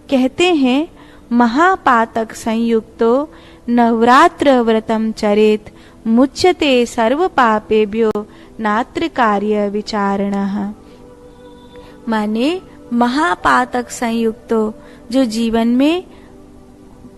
कहते हैं महापातक संयुक्तो नवरात्र व्रतम चरेत मुच्यते सर्व पापेभ्यो नात्र कार्य विचारणः। माने महापातक संयुक्तो, जो जीवन में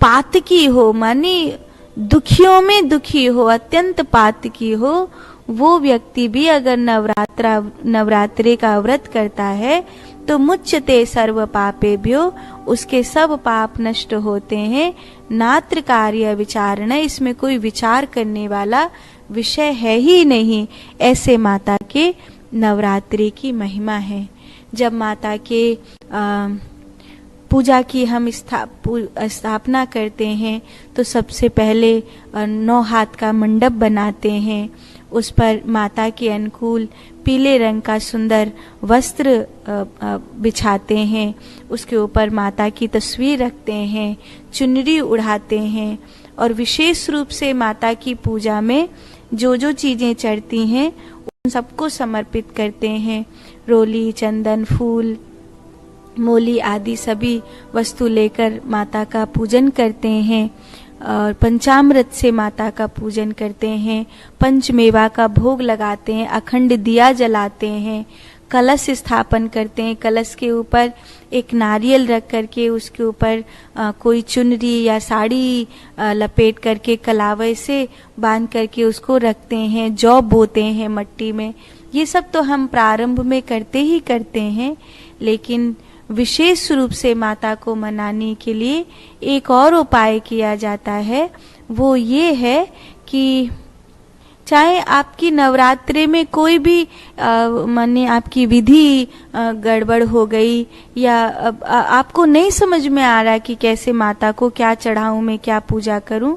पातकी हो, माने दुखियों में दुखी हो, अत्यंत पातकी हो, वो व्यक्ति भी अगर नवरात्रे का व्रत करता है तो मुच्यते सर्व पापेभ्यो, उसके सब पाप नष्ट होते हैं। नात्र कार्य विचारणा, इसमें कोई विचार करने वाला विषय है ही नहीं। ऐसे माता के नवरात्रि की महिमा है। जब माता के पूजा की हम स्थापना करते हैं तो सबसे पहले 9 हाथ का मंडप बनाते हैं। उस पर माता के अनुकूल पीले रंग का सुंदर वस्त्र बिछाते हैं। उसके ऊपर माता की तस्वीर रखते हैं, चुनरी उड़ाते हैं और विशेष रूप से माता की पूजा में जो जो चीजें चढ़ती हैं उन सबको समर्पित करते हैं। रोली, चंदन, फूल, मोली आदि सभी वस्तु लेकर माता का पूजन करते हैं और पंचामृत से माता का पूजन करते हैं। पंचमेवा का भोग लगाते हैं, अखंड दिया जलाते हैं, कलश स्थापन करते हैं। कलश के ऊपर एक नारियल रख करके उसके ऊपर कोई चुनरी या साड़ी लपेट करके कलावे से बांध करके उसको रखते हैं। जौ बोते हैं मट्टी में। ये सब तो हम प्रारंभ में करते ही करते हैं, लेकिन विशेष रूप से माता को मनाने के लिए एक और उपाय किया जाता है। वो ये है कि चाहे आपकी नवरात्रि में कोई भी माने आपकी विधि गड़बड़ हो गई या आपको नहीं समझ में आ रहा कि कैसे माता को क्या चढ़ाऊं, मैं क्या पूजा करूं,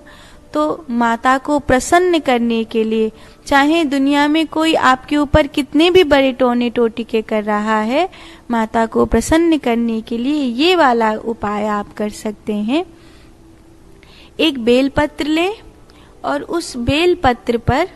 तो माता को प्रसन्न करने के लिए, चाहे दुनिया में कोई आपके ऊपर कितने भी बड़े टोने टोटिके कर रहा है, माता को प्रसन्न करने के लिए ये वाला उपाय आप कर सकते हैं। एक बेलपत्र लें और उस बेलपत्र पर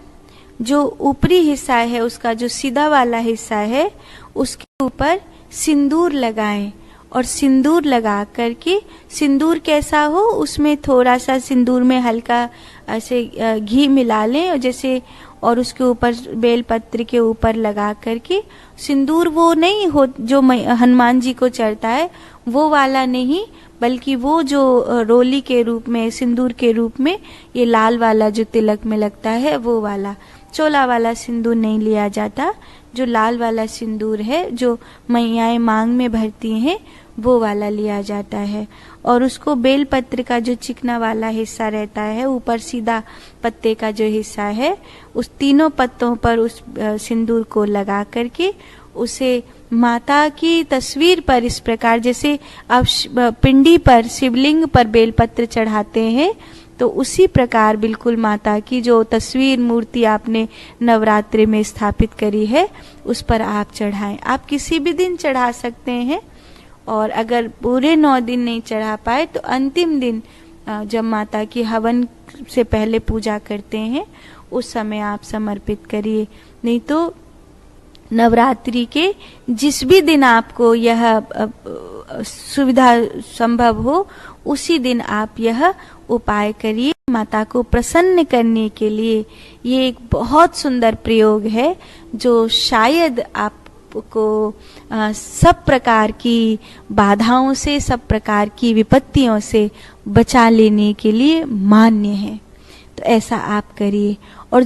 जो ऊपरी हिस्सा है, उसका जो सीधा वाला हिस्सा है, उसके ऊपर सिंदूर लगाएं और सिंदूर लगा करके, सिंदूर कैसा हो उसमें थोड़ा सा सिंदूर में हल्का ऐसे घी मिला लें और जैसे, और उसके ऊपर बेलपत्र के ऊपर लगा करके, सिंदूर वो नहीं हो जो हनुमान जी को चढ़ता है वो वाला नहीं, बल्कि वो जो रोली के रूप में, सिंदूर के रूप में, ये लाल वाला जो तिलक में लगता है वो वाला, चोला वाला सिंदूर नहीं लिया जाता। जो लाल वाला सिंदूर है जो मैयाएं मांग में भरती हैं वो वाला लिया जाता है। और उसको बेलपत्र का जो चिकना वाला हिस्सा रहता है, ऊपर सीधा पत्ते का जो हिस्सा है, उस तीनों पत्तों पर उस सिंदूर को लगा करके उसे माता की तस्वीर पर इस प्रकार, जैसे आप पिंडी पर, शिवलिंग पर बेलपत्र चढ़ाते हैं, तो उसी प्रकार बिल्कुल माता की जो तस्वीर मूर्ति आपने नवरात्रि में स्थापित करी है उस पर आप चढ़ाएं। आप किसी भी दिन चढ़ा सकते हैं, और अगर पूरे 9 दिन नहीं चढ़ा पाए तो अंतिम दिन जब माता की हवन से पहले पूजा करते हैं उस समय आप समर्पित करिए। नहीं तो नवरात्रि के जिस भी दिन आपको यह सुविधा संभव हो उसी दिन आप यह उपाय करिए माता को प्रसन्न करने के लिए। ये एक बहुत सुंदर प्रयोग है जो शायद आपको सब प्रकार की बाधाओं से, सब प्रकार की विपत्तियों से बचा लेने के लिए मान्य है। तो ऐसा आप करिए। और